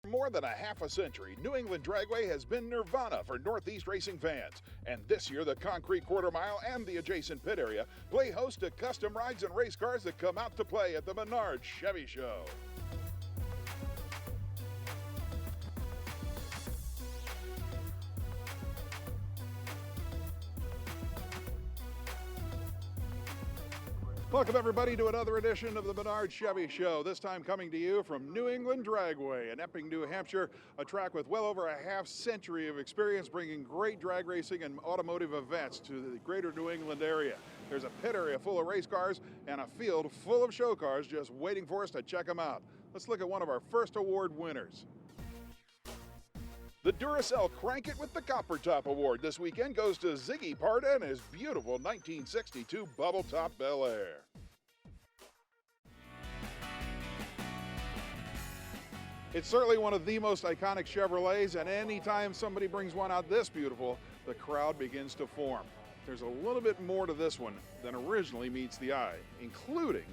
For more than a half a century, New England Dragway has been nirvana for Northeast racing fans. And this year, the concrete quarter mile and the adjacent pit area play host to custom rides and race cars that come out to play at the Menards Chevy Show. Welcome, everybody, to another edition of the Menards Chevy Show, this time coming to you from New England Dragway in Epping, New Hampshire, a track with well over a half century of experience bringing great drag racing and automotive events to the greater New England area. There's a pit area full of race cars and a field full of show cars just waiting for us to check them out. Let's look at one of our first award winners. The Duracell Crank It with the Copper Top Award this weekend goes to Ziggy Parda and his beautiful 1962 Bubble Top Bel Air. It's certainly one of the most iconic Chevrolets, and anytime somebody brings one out this beautiful, the crowd begins to form. There's a little bit more to this one than originally meets the eye, including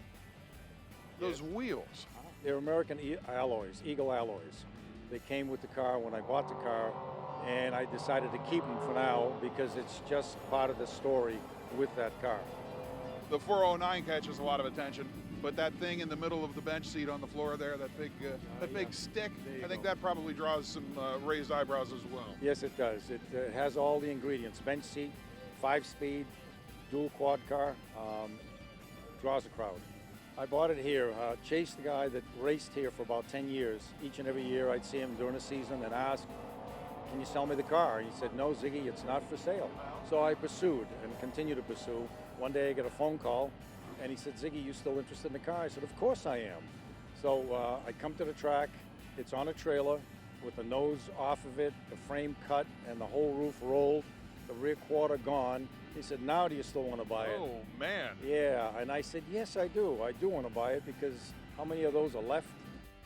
those wheels. They're American alloys, Eagle alloys. They came with the car when I bought the car, and I decided to keep them for now because it's just part of the story with that car. The 409 catches a lot of attention, but that thing in the middle of the bench seat on the floor there, that big stick, I think that probably draws some raised eyebrows as well. Yes, it does. It has all the ingredients. Bench seat, 5-speed, dual quad car, draws a crowd. I bought it here. Chase, the guy that raced here for about 10 years, each and every year I'd see him during the season and ask, can you sell me the car? He said, no, Ziggy, it's not for sale. So I pursued and continue to pursue. One day I get a phone call and he said, Ziggy, you still interested in the car? I said, of course I am. So I come to the track. It's on a trailer with the nose off of it, the frame cut, and the whole roof rolled, the rear quarter gone. He said, now do you still want to buy it? Oh, man. Yeah, and I said, yes, I do. I do want to buy it because how many of those are left?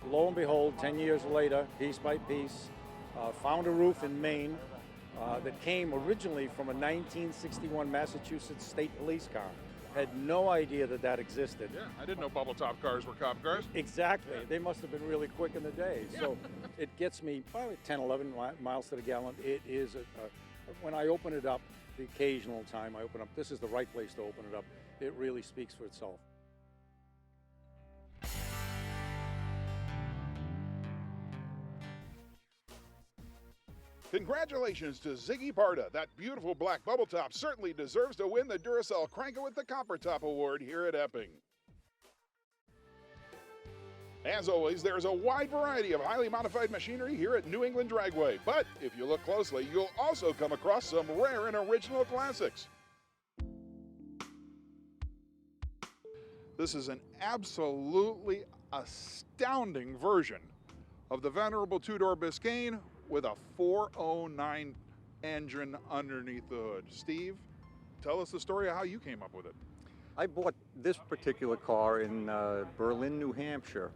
Lo and behold, 10 years later, piece by piece, found a roof in Maine that came originally from a 1961 Massachusetts State Police car. Had no idea that that existed. Yeah, I didn't know bubble top cars were cop cars. Exactly. Yeah. They must have been really quick in the day. Yeah. So it gets me probably 10, 11 miles to the gallon. It is, when I open it up, the occasional time I open up, this is the right place to open it up. It really speaks for itself. Congratulations to Ziggy Parda. That beautiful black bubble top certainly deserves to win the Duracell Crank It with the Copper Top Award here at Epping. As always, there's a wide variety of highly modified machinery here at New England Dragway. But if you look closely, you'll also come across some rare and original classics. This is an absolutely astounding version of the venerable two-door Biscayne with a 409 engine underneath the hood. Steve, tell us the story of how you came up with it. I bought this particular car in Berlin, New Hampshire.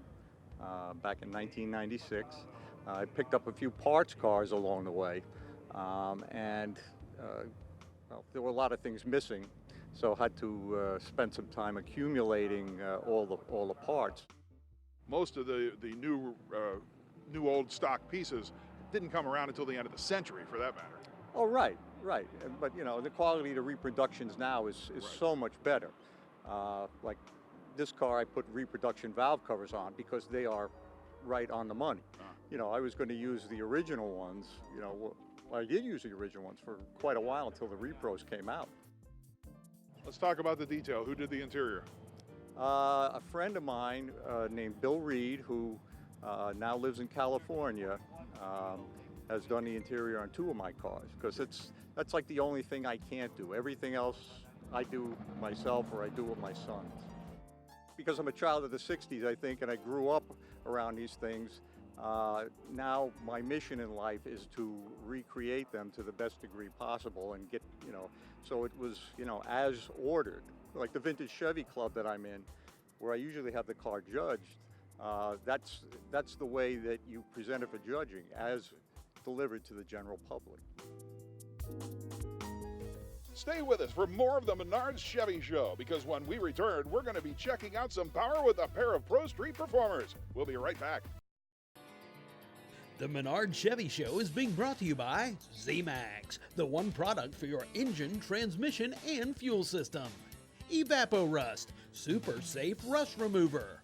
Back in 1996. I picked up a few parts cars along the way, and well, there were a lot of things missing, so I had to spend some time accumulating all the parts. Most of the new old stock pieces didn't come around until the end of the century, for that matter. Oh, right. But you know, the quality of the reproductions now is right. So much better. Like this car, I put reproduction valve covers on because they are right on the money. You know, I was going to use the original ones. You know, I did use the original ones for quite a while until the repros came out. Let's talk about the detail. Who did the interior? A friend of mine named Bill Reed, who now lives in California, has done the interior on 2 of my cars because that's like the only thing I can't do. Everything else I do myself or I do with my sons. Because I'm a child of the 60s, I think, and I grew up around these things, now my mission in life is to recreate them to the best degree possible and get, you know, so it was, you know, as ordered. Like the Vintage Chevy Club that I'm in, where I usually have the car judged, that's the way that you present it for judging, as delivered to the general public. Stay with us for more of the Menards Chevy Show, because when we return, we're going to be checking out some power with a pair of Pro Street performers. We'll be right back. The Menards Chevy Show is being brought to you by Z-Max, the one product for your engine, transmission, and fuel system. Evap-O-Rust, super safe rust remover.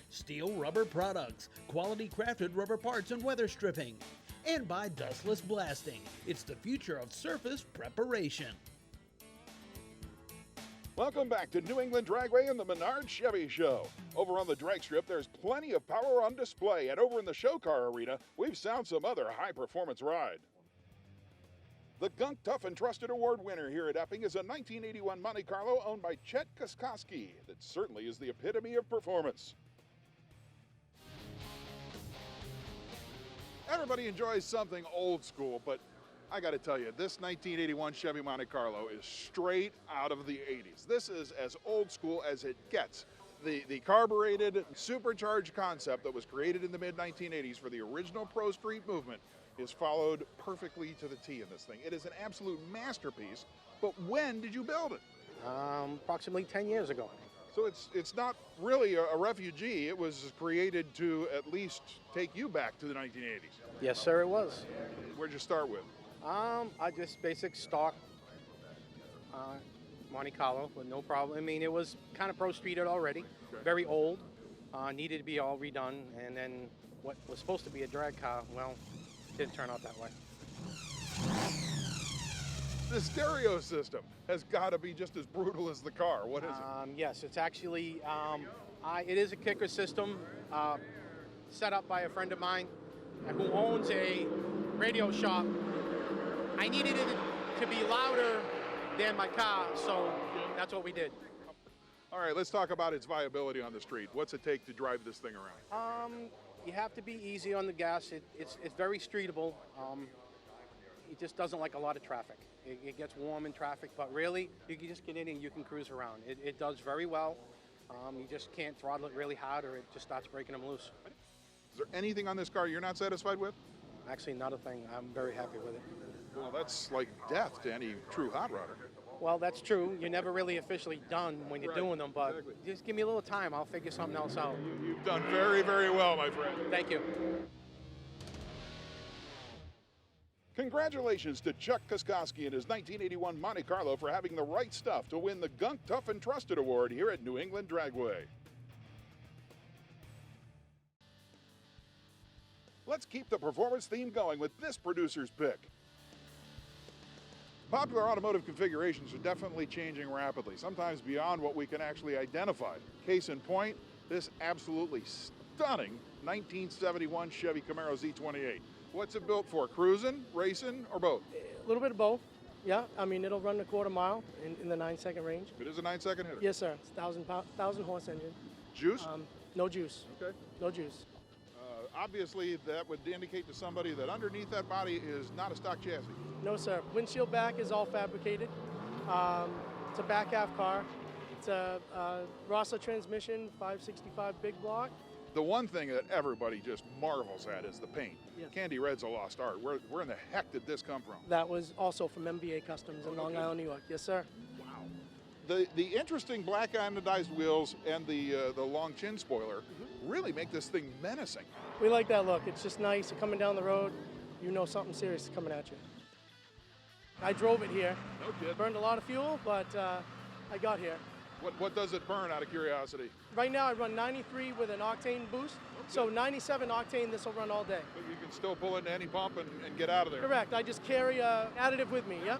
Steel Rubber Products, quality crafted rubber parts and weather stripping. And by Dustless Blasting, it's the future of surface preparation. Welcome back to New England Dragway and the Menards Chevy Show. Over on the drag strip, there's plenty of power on display, and over in the show car arena, we've found some other high-performance ride. The Gunk Tough and Trusted Award winner here at Epping is a 1981 Monte Carlo owned by Chet Koskoski. That certainly is the epitome of performance. Everybody enjoys something old school, but I got to tell you, this 1981 Chevy Monte Carlo is straight out of the 80s. This is as old school as it gets. The carbureted, supercharged concept that was created in the mid-1980s for the original Pro Street movement is followed perfectly to the T in this thing. It is an absolute masterpiece, but when did you build it? Approximately 10 years ago. So it's not really a refugee. It was created to at least take you back to the 1980s. Yes, sir, it was. Where'd you start with? I just basic stock Monte Carlo with no problem. I mean, it was kind of pro-streeted already, Okay. very old, needed to be all redone, and then what was supposed to be a drag car, well, didn't turn out that way. The stereo system has got to be just as brutal as the car. What is it? Yes, it's actually, it is a kicker system set up by a friend of mine who owns a radio shop. I needed it to be louder than my car, so that's what we did. All right, let's talk about its viability on the street. What's it take to drive this thing around? You have to be easy on the gas. It's very streetable. It just doesn't like a lot of traffic. It gets warm in traffic, but really, you can just get in and you can cruise around. It does very well. You just can't throttle it really hard or it just starts breaking them loose. Is there anything on this car you're not satisfied with? Actually, not a thing. I'm very happy with it. Well, that's like death to any true hot rodder. Well, that's true. You're never really officially done when you're Right, doing them, but exactly. just give me a little time. I'll figure something else out. You've done very, very well, my friend. Thank you. Congratulations to Chuck Koskoski and his 1981 Monte Carlo for having the right stuff to win the Gunk Tough and Trusted Award here at New England Dragway. Let's keep the performance theme going with this producer's pick. Popular automotive configurations are definitely changing rapidly, sometimes beyond what we can actually identify. Case in point, this absolutely stunning 1971 Chevy Camaro Z28. What's it built for? Cruising, racing, or both? A little bit of both. Yeah, I mean, it'll run a quarter mile in the 9-second range. It is a 9-second hitter. Yes, sir. It's 1,000 horse engine. Juice? No juice. Okay. No juice. Obviously, that would indicate to somebody that underneath that body is not a stock chassis. No, sir. Windshield back is all fabricated. It's a back half car. It's a Rosser transmission, 565 big block. The one thing that everybody just marvels at is the paint. Yes. Candy Red's a lost art. Where in the heck did this come from? That was also from MBA Customs in Long Island, New York. Yes, sir. The interesting black anodized wheels and the long chin spoiler really make this thing menacing. We like that look. It's just nice. You're coming down the road, you know something serious is coming at you. I drove it here. No kid. Burned a lot of fuel, but I got here. What does it burn, out of curiosity? Right now I run 93 with an octane boost. So 97 octane, this will run all day. But you can still pull into any pump and get out of there. Correct. I just carry a additive with me, yep.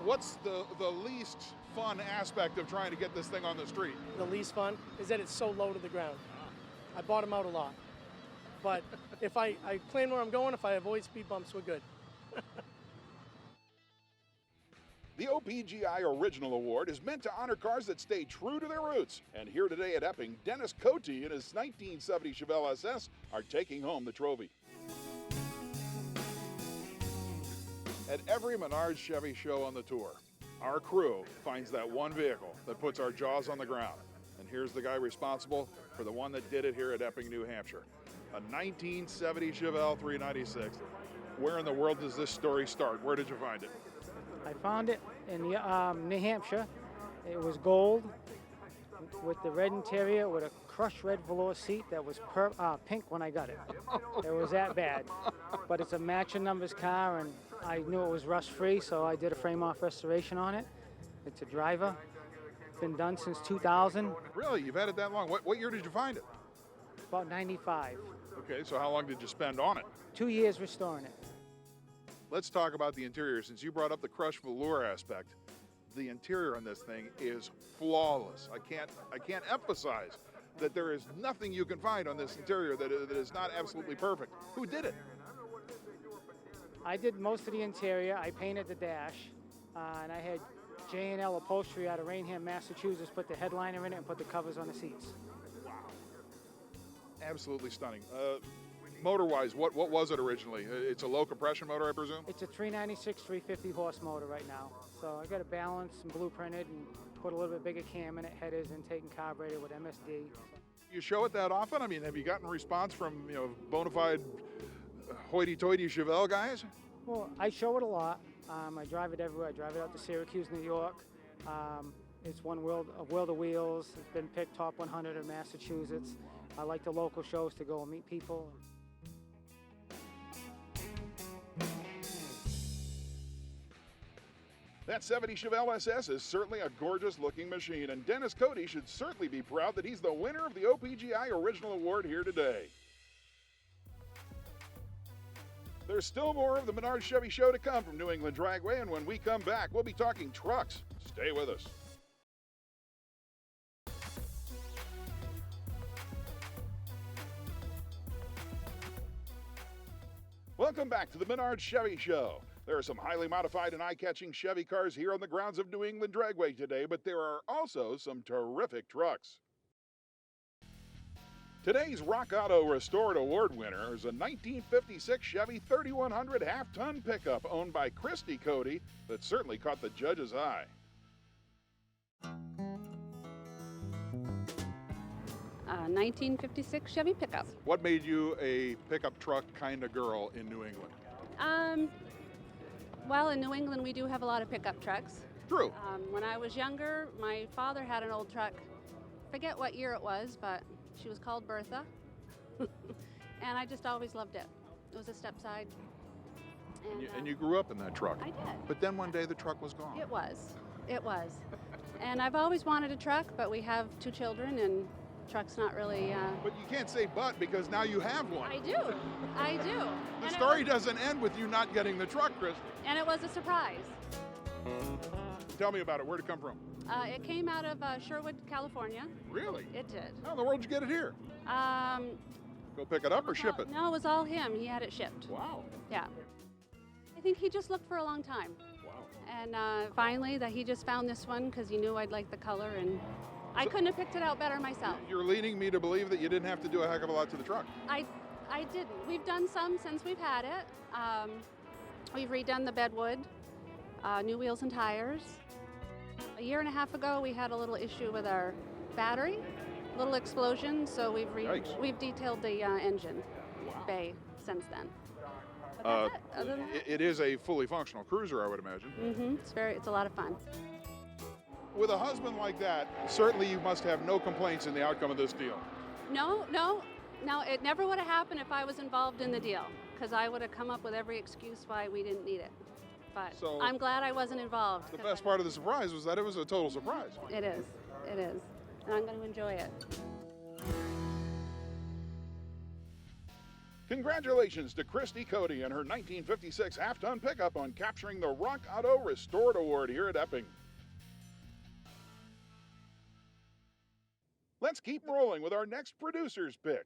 What's the least fun aspect of trying to get this thing on the street? The least fun is that it's so low to the ground. I bottom out a lot. But if I plan where I'm going, if I avoid speed bumps, we're good. The OPCI Original Award is meant to honor cars that stay true to their roots. And here today at Epping, Dennis Cote and his 1970 Chevelle SS are taking home the trophy. At every Menards Chevy show on the tour, our crew finds that one vehicle that puts our jaws on the ground. And here's the guy responsible for the one that did it here at Epping, New Hampshire. A 1970 Chevelle 396. Where in the world does this story start? Where did you find it? I found it in New Hampshire. It was gold with the red interior with a crushed red velour seat that was pink when I got it. It was that bad. But it's a matching numbers car, and I knew it was rust-free, so I did a frame-off restoration on it. It's a driver. Been done since 2000, Really? You've had it that long? What year did you find it? about 95. Okay, so how long did you spend on it? 2 years restoring it. Let's talk about the interior. Since you brought up the crushed velour aspect, the interior on this thing is flawless. I can't emphasize that there is nothing you can find on this interior that is not absolutely perfect. Who did it? I did most of the interior. I painted the dash, and I had J&L Upholstery out of Rainham, Massachusetts, put the headliner in it and put the covers on the seats. Wow. Absolutely stunning. Motor-wise, what was it originally? It's a low compression motor, I presume? It's a 396, 350 horse motor right now. So I got it balanced and blueprinted and put a little bit bigger cam in it, headers, intake and carburetor with MSD. You show it that often? I mean, have you gotten response from, bona fide hoity-toity Chevelle guys? Well, I show it a lot. I drive it everywhere. I drive it out to Syracuse, New York. It's one wheel to wheels. It's been picked top 100 in Massachusetts. I like the local shows to go and meet people. That 70 Chevelle SS is certainly a gorgeous looking machine, and Dennis Cody should certainly be proud that he's the winner of the OPCI Original Award here today. There's still more of the Menards Chevy Show to come from New England Dragway, and when we come back, we'll be talking trucks. Stay with us. Welcome back to the Menards Chevy Show. There are some highly modified and eye-catching Chevy cars here on the grounds of New England Dragway today, but there are also some terrific trucks. Today's Rock Auto Restored Award winner is a 1956 Chevy 3100 half-ton pickup owned by Christy Cody that certainly caught the judge's eye. 1956 Chevy pickup. What made you a pickup truck kind of girl in New England? Well, in New England, we do have a lot of pickup trucks. True. When I was younger, my father had an old truck. Forget what year it was, but she was called Bertha. And I just always loved it. It was a step-side. And you grew up in that truck. I did. But then one day the truck was gone. It was. It was. And I've always wanted a truck, but we have 2 children, and truck's not really... But you can't say but, because now you have one. I do. I do. The story doesn't end with you not getting the truck, Chris. And it was a surprise. Tell me about it. Where'd it come from? It came out of Sherwood, California. Really? It did. How in the world did you get it here? Go pick it up or ship it? No, it was all him. He had it shipped. Wow. Yeah. I think he just looked for a long time. Wow. And finally, that he just found this one because he knew I'd like the color, and I couldn't have picked it out better myself. You're leading me to believe that you didn't have to do a heck of a lot to the truck. I didn't. We've done some since we've had it. We've redone the bedwood, new wheels and tires. A year and a half ago, we had a little issue with our battery, little explosion, so we've detailed the engine bay since then. But that's it. Other than that, It is a fully functional cruiser, I would imagine. it's a lot of fun. With a husband like that, certainly you must have no complaints in the outcome of this deal. No, it never would have happened if I was involved in the deal, because I would have come up with every excuse why we didn't need it. But So, I'm glad I wasn't involved. The best part of the surprise was that it was a total surprise. It is. And I'm going to enjoy it. Congratulations to Christy Cody and her 1956 half-ton pickup on capturing the Rock Auto Restored Award here at Epping. Let's keep rolling with our next producer's pick.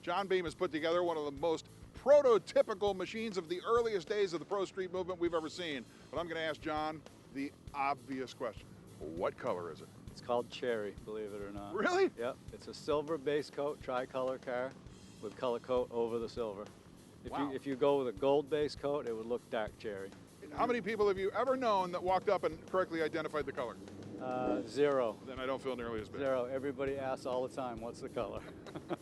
John Beam has put together one of the most prototypical machines of the earliest days of the Pro Street movement we've ever seen. But I'm going to ask John the obvious question. What color is it? It's called Cherry, believe it or not. Really? Yep. It's a silver base coat, tricolor car with color coat over the silver. If you go with a gold base coat, it would look dark cherry. How many people have you ever known that walked up and correctly identified the color? 0. Then I don't feel nearly as bad. 0. Everybody asks all the time, what's the color?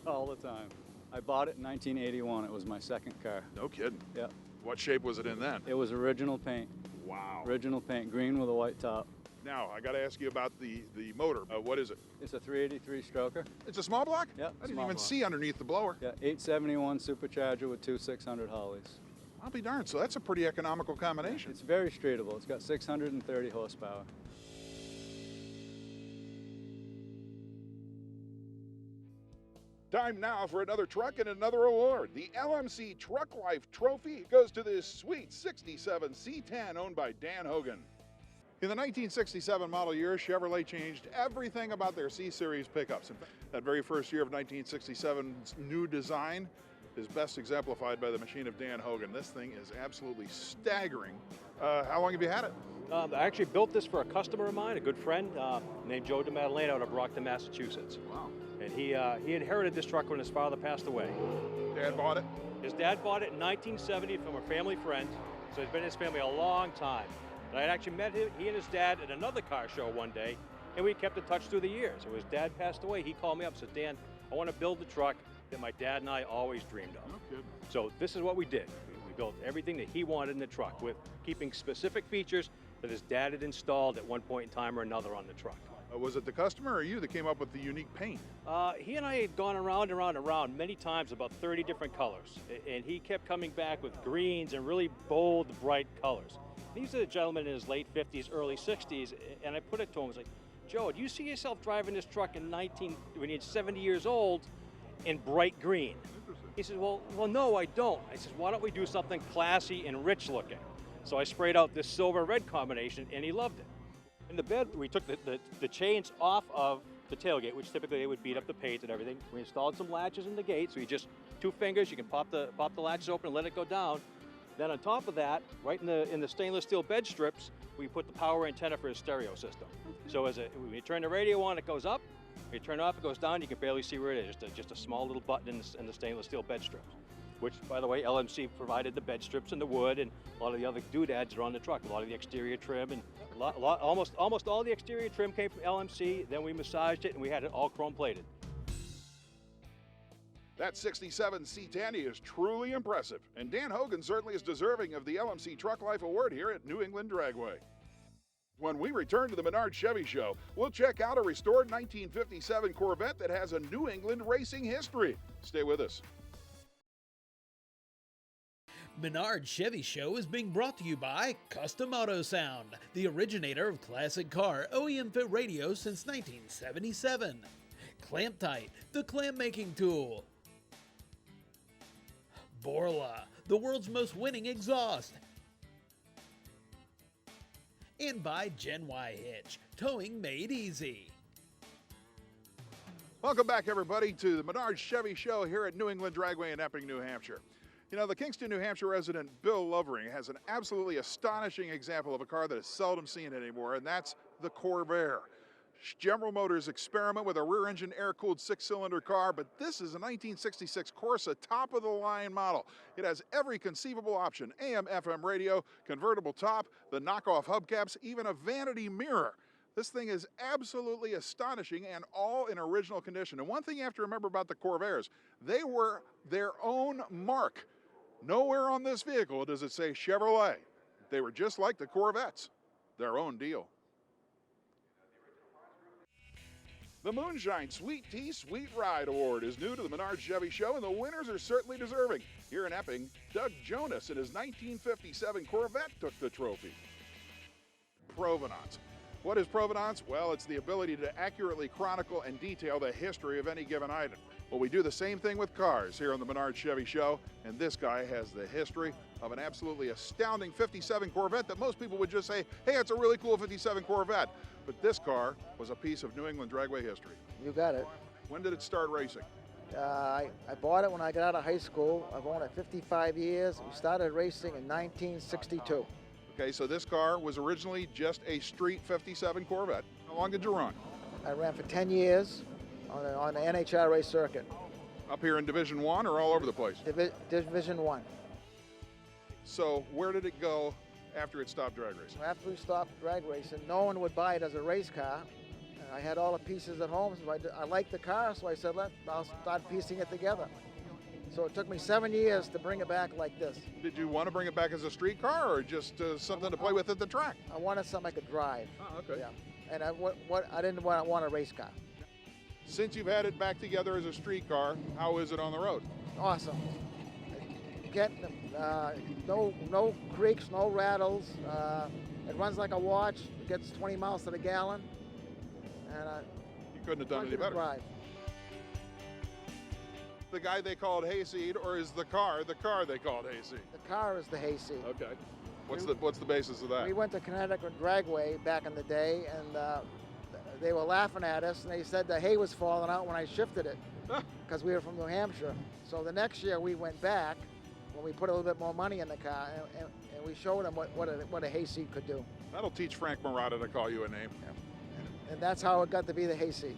All the time. I bought it in 1981. It was my second car. No kidding. Yep. What shape was it in then? It was original paint. Wow. Original paint, green with a white top. Now, I got to ask you about the motor. What is it? It's a 383 stroker. It's a small block? Yep, I didn't small even block. see underneath the blower. Yeah, 871 supercharger with two 600 Hollies. I'll be darned. So that's a pretty economical combination. It's very streetable. It's got 630 horsepower. Time now for another truck and another award. The LMC Truck Life Trophy goes to this sweet 67 C10 owned by Dan Hogan. In the 1967 model year, Chevrolet changed everything about their C-Series pickups. In fact, that very first year of 1967's new design is best exemplified by the machine of Dan Hogan. This thing is absolutely staggering. How long have you had it? I actually built this for a customer of mine, a good friend named Joe DeMaddalena out of Brockton, Massachusetts. Wow. And he inherited this truck when his father passed away. Dad bought it? His dad bought it in 1970 from a family friend, so he's been in his family a long time. And I had actually met he and his dad at another car show one day, and we kept in touch through the years. So his dad passed away, he called me up and said, Dan, I want to build the truck that my dad and I always dreamed of. No kidding. So this is what we did. We built everything that he wanted in the truck with keeping specific features that his dad had installed at one point in time or another on the truck. Was it the customer or you that came up with the unique paint? He and I had gone around and around and around many times, about 30 different colors. And he kept coming back with greens and really bold, bright colors. He's a gentleman in his late 50s, early 60s, and I put it to him, I was like, Joe, do you see yourself driving this truck when you're 70 years old in bright green? He says, well, no, I don't. I said, why don't we do something classy and rich looking? So I sprayed out this silver-red combination, and he loved it. In the bed, we took the chains off of the tailgate, which typically they would beat up the paint and everything. We installed some latches in the gate, so you just, 2 fingers, you can pop the latches open and let it go down. Then on top of that, right in the stainless steel bed strips, we put the power antenna for his stereo system. So when you turn the radio on, it goes up. When you turn it off, it goes down. You can barely see where it is. Just a small little button in the stainless steel bed strips. Which, by the way, LMC provided the bed strips and the wood, and a lot of the other doodads are on the truck. A lot of the exterior trim, and almost all the exterior trim came from LMC. Then we massaged it, and we had it all chrome plated. That 67 C10 is truly impressive, and Dan Hogan certainly is deserving of the LMC Truck Life Award here at New England Dragway. When we return to the Menards Chevy Show, we'll check out a restored 1957 Corvette that has a New England racing history. Stay with us. Menards Chevy Show is being brought to you by Custom Auto Sound, the originator of classic car OEM fit radio since 1977. Clamp Tight, the clamp making tool. Borla, the world's most winning exhaust. And by Gen Y Hitch, towing made easy. Welcome back, everybody, to the Menards Chevy Show here at New England Dragway in Epping, New Hampshire. You know, the Kingston, New Hampshire resident Bill Lovering has an absolutely astonishing example of a car that is seldom seen anymore, and that's the Corvair. General Motors experiment with a rear-engine air-cooled 6-cylinder car, but this is a 1966 Corsa top-of-the-line model. It has every conceivable option: AM, FM radio, convertible top, the knockoff hubcaps, even a vanity mirror. This thing is absolutely astonishing and all in original condition. And one thing you have to remember about the Corvairs, they were their own mark. Nowhere on this vehicle does it say Chevrolet. They were just like the Corvettes, their own deal. The Moonshine Sweet Tea Sweet Ride Award is new to the Menards Chevy Show, and the winners are certainly deserving. Here in Epping, Doug Jonas in his 1957 Corvette took the trophy. Provenance. What is provenance? Well, it's the ability to accurately chronicle and detail the history of any given item. Well, we do the same thing with cars here on the Menards Chevy Show, and this guy has the history of an absolutely astounding 57 Corvette that most people would just say, hey, it's a really cool 57 Corvette. But this car was a piece of New England Dragway history. You got it. When did it start racing? I bought it when I got out of high school. I've owned it 55 years. We started racing in 1962. Okay, so this car was originally just a street 57 Corvette. How long did you run? I ran for 10 years on the NHRA circuit. Up here in Division 1 or all over the place? Division 1. So where did it go after it stopped drag racing? After we stopped drag racing, no one would buy it as a race car. I had all the pieces at home, so I liked the car, so I said, I'll start piecing it together. So it took me 7 years to bring it back like this. Did you want to bring it back as a street car or just something to play with at the track? I wanted something I could drive. Oh, okay. Yeah. And I didn't want a race car. Since you've had it back together as a street car, how is it on the road? Awesome. Getting no creaks, no rattles. It runs like a watch. It gets 20 miles to the gallon. And you couldn't have done any better. Drive. The guy they called Hayseed, or is the car they called Hayseed? The car is the Hayseed. Okay. What's the basis of that? We went to Connecticut Dragway back in the day, and they were laughing at us, and they said the hay was falling out when I shifted it, because we were from New Hampshire. So the next year we went back, when we put a little bit more money in the car, and we showed them what a Hayseed could do. That'll teach Frank Marotta to call you a name. Yeah. And that's how it got to be the Hayseed.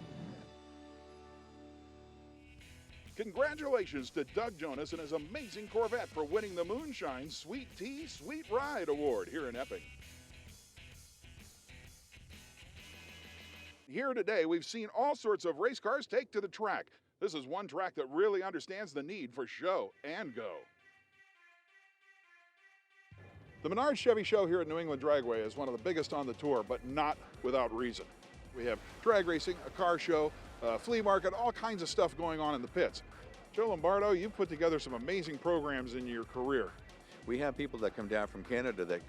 Congratulations to Doug Jonas and his amazing Corvette for winning the Moonshine Sweet Tea Sweet Ride Award here in Epping. Here today, we've seen all sorts of race cars take to the track. This is one track that really understands the need for show and go. The Menards Chevy show here at New England Dragway is one of the biggest on the tour, but not without reason. We have drag racing, a car show, flea market, all kinds of stuff going on in the pits. Joe Lombardo, you've put together some amazing programs in your career. We have people that come down from Canada that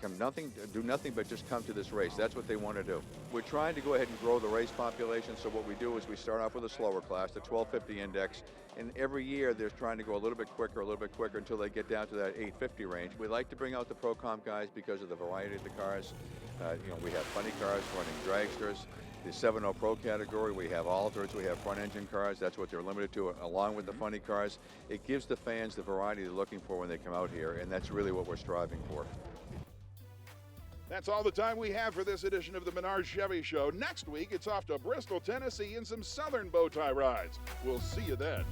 do nothing but just come to this race. That's what they want to do. We're trying to go ahead and grow the race population, so what we do is we start off with a slower class, the 1250 index, and every year they're trying to go a little bit quicker until they get down to that 850 range. We like to bring out the Pro Comp guys because of the variety of the cars. We have funny cars running dragsters. The 7.0 Pro category, we have Alters, we have front engine cars. That's what they're limited to, along with the funny cars. It gives the fans the variety they're looking for when they come out here, and that's really what we're striving for. That's all the time we have for this edition of the Menards Chevy Show. Next week, it's off to Bristol, Tennessee, and some southern bow tie rides. We'll see you then.